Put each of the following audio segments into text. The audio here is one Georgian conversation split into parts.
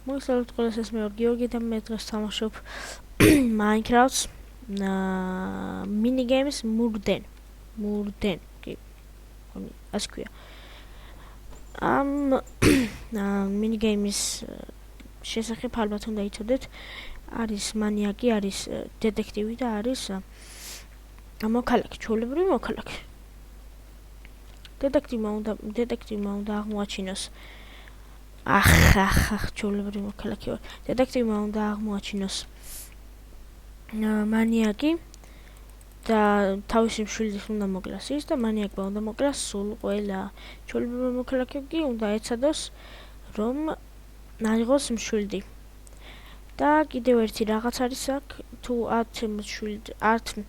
მოგესალმებით ყველას, ეს მე ვარ გიორგი და მე დღეს თამაშობ Minecraft-ს mini-games Murden, კი, ასე ქვია. ამ mini-games შესახებ ალბათ უნდა იცოდეთ, არის მანიაკი, არის დეტექტივი და არის მოქალაქე, ჩვეულებრივი მოქალაქე. დეტექტივმა უნდა აღმოაჩინოს ჩვეულებრივი მოქალაქე ვარ. დეტექტივმა უნდა აღმოაჩინოს მანიაკი და თავისი მშვილდის უნდა მოკლას ის და მანიაკმა უნდა მოკლას სულ ყველა. ჩვეულებრივი მოქალაქე კი უნდა ეცადოს რომ აიღოს მშვილდი. და კიდევ ერთი რაღაც არის აქ, თუ 10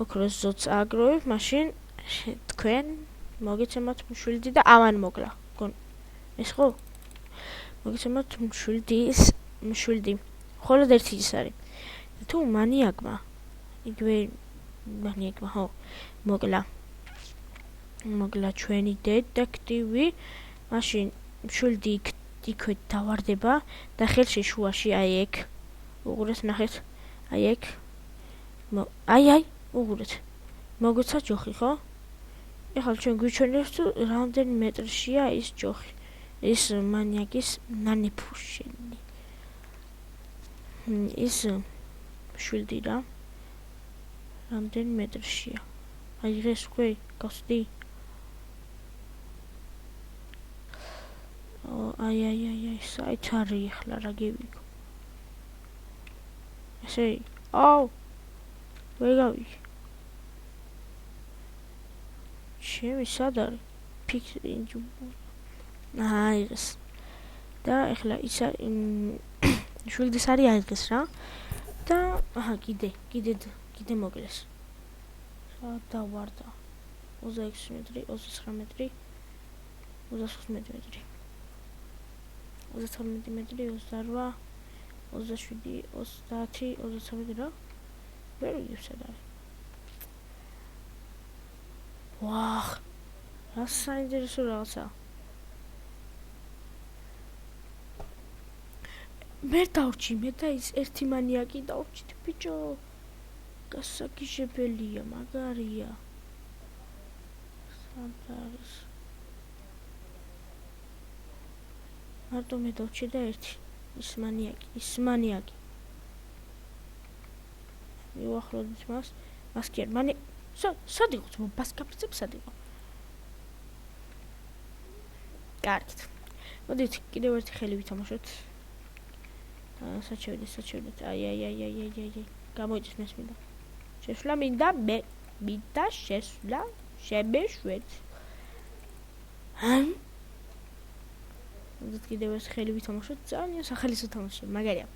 ოქროს ზოც აგროვებ, მაშინ თქვენ მოგეცემათ მშვილდი და ამან მოკლა. ეს ხო? მოგეცემათ მშვილდი. მხოლოდ ერთი ის არის. თუ მანიაკმა ხო, მოკლა ჩვენი დეტექტივი, მაშინ მშვილდი იქვე დავარდება და ხელში შუაში აი ეგ უყურეთ, ნახეთ, აი ეგ უყურეთ, მოგეცა ჯოხი, ხო? ეხლა ჩვენ გვიჩვენებს თუ რამდენი მეტრშია ის ჯოხი, ის მანიაკის ნანეფუშენი, ის მშვილდი რა, რამდენი მეტრშია. აი ეს უკვე გავხსდი. აი, საით არის ეხლა რა გევიგო. ესე, ვერ გავიგე. ჩემი სად არის? აიღეს. და ეხლა ის მშვილდის არის აიღეს რა. და კიდე მოკლეს. და ვარდა 26 მეტრი, 29 მეტრი, 35 მეტრი. 39 მეტრი, 28, 27, 30, 33 რა. ვერ ვიგებ სად არის. ვახ, რა საინტერესო რაღაცა. მე დავჭი, მე და ის ერთი მანიაკი დავჭით, ბიჭო. გასაგიჟებელია, მაგარია. სად არის? მარტო მე დავჭი და ერთი. ის მანიაკი. მივახლოდით მას კი არ სად იყო? ბასკაფიცებს სად იყო? კარგით. მოდით კიდევ ერთი ხელი ვითამაშოთ. საჩევდით. აი. გამოიწეს მესმინდა. შესვლა მინდა შესვლა შემეშვეთ. მოდით კიდევ ერთი ხელი ვითამაშოთ. ძალიან სახალისო თამაშია, მაგარია.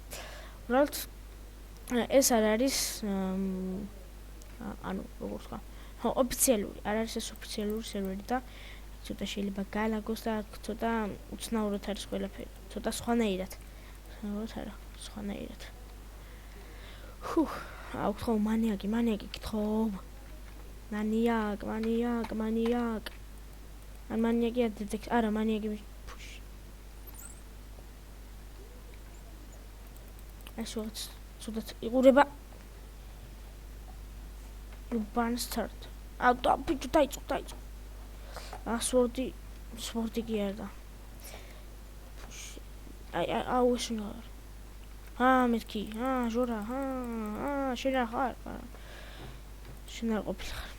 უბრალოდ ეს არ არის როგორ ვთქვა, ოფიციალური, არ არის ეს ოფიციალური სერვერი და ცოტა შეიძლება გალაგოს და ცოტა უცნაურად არის ყველაფერი, ცოტა სხვანაირად. სხვანაირად. აუთ ხო მანიაკი გითხოვ. მანიაკ. ან მანიაკია დეტექტივი, არა მანიაკი ფუში. ეს ვიღაც ცუდად იყურება. ბანსტარტ. და ბიჭო დაიწყო. სპორტი კი არ და. აი ეს რა. მეთქი. ჟორა. შენ რა ხარ? შენ არ ყოფილიყარ.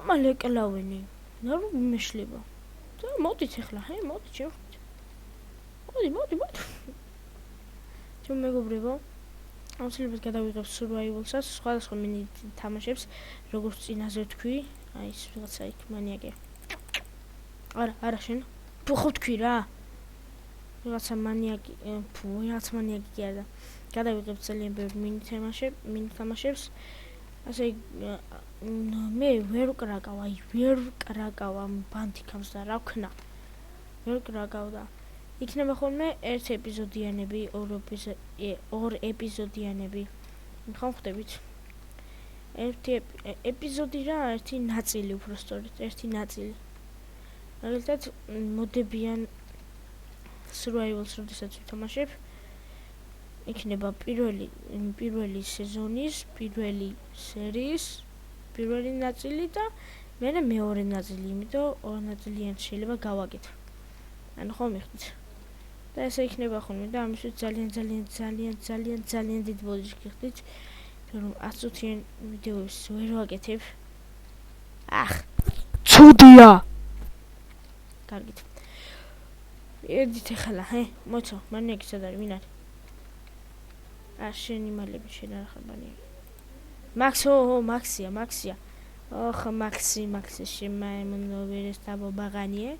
მალე კლავენი. ნუ მეშლება. და მოდით ახლა, მოდი შევხვდით. მოდი. ჩვენ მეგობრებო, აუცილებლად გადავიღებ survival-საც, სხვადასხვა mini თამაშებს, როგორც წინაზე თქვი, აი ეს რაღაცა იქ მანიაკი. არა შენ. ხო თქვი რა. რაღაცა მანიაკი კი არა. გადავიღებ ძალიან ბევრი mini თამაშებს. ასე მე ვერ ვკრაკავ ამ ბანთიკამს და რა ვქნა. ვერ ვკრაკავ და იქნება ხოლმე ერთ ეპიზოდიანები, ორ ეპიზოდიანები. ხომ ხვდებით? ერთი ეპიზოდი რა, ერთი ნაწილი უბრალოდ, ერთი ნაწილი. მაგალითად, მოდებიან survivals, როდესაც ვთამაშებ, იქნება პირველი სეზონის, პირველი სერიის, პირველი ნაწილი და მერე მეორე ნაწილი, იმიტომ ორ ნაწილიანი შეიძლება გავაკეთო. ანუ ხომ მიხდით. და ესე იქნება ხოლმე და ამისთვის ძალიან დიდ ბოდიშს გიხდით, რომ 100-იან ვიდეოებს ვერ ვაკეთებ. ცუდია. კარგით. ერთით ახლა, მოწო, მანიაკი სად არის, ვინ არის? შენი მალები შენ არ ხარ მანიაკი. მაქსია. მაქსი შემაემნო ვერეს დაბო ბაღანიე.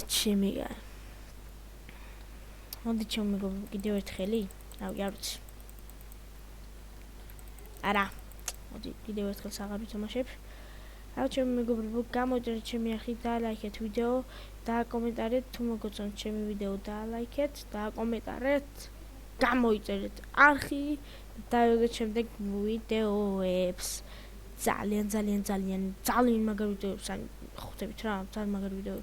ჩემი გარ. მოდი ჩემმეგობრებო კიდევ ერთხელი? რავი, არ ვიცი. არა. მოდი კიდევ ერთხელ აღარ ვთამაშებ. ჩემი მეგობრებო, გამოიწერეთ ჩემი არხი, დაალაიქეთ ვიდეო, დააკომენტარეთ, თუ მოგწონთ ჩემი ვიდეო, დაალაიქეთ, დააკომენტარეთ, გამოიწერეთ არხი და დავიდეთ შემდეგ ვიდეოებს. ძალიან მაგარ ვიდეოებს, ხვდებით რა, ძალიან მაგარ ვიდეოებს.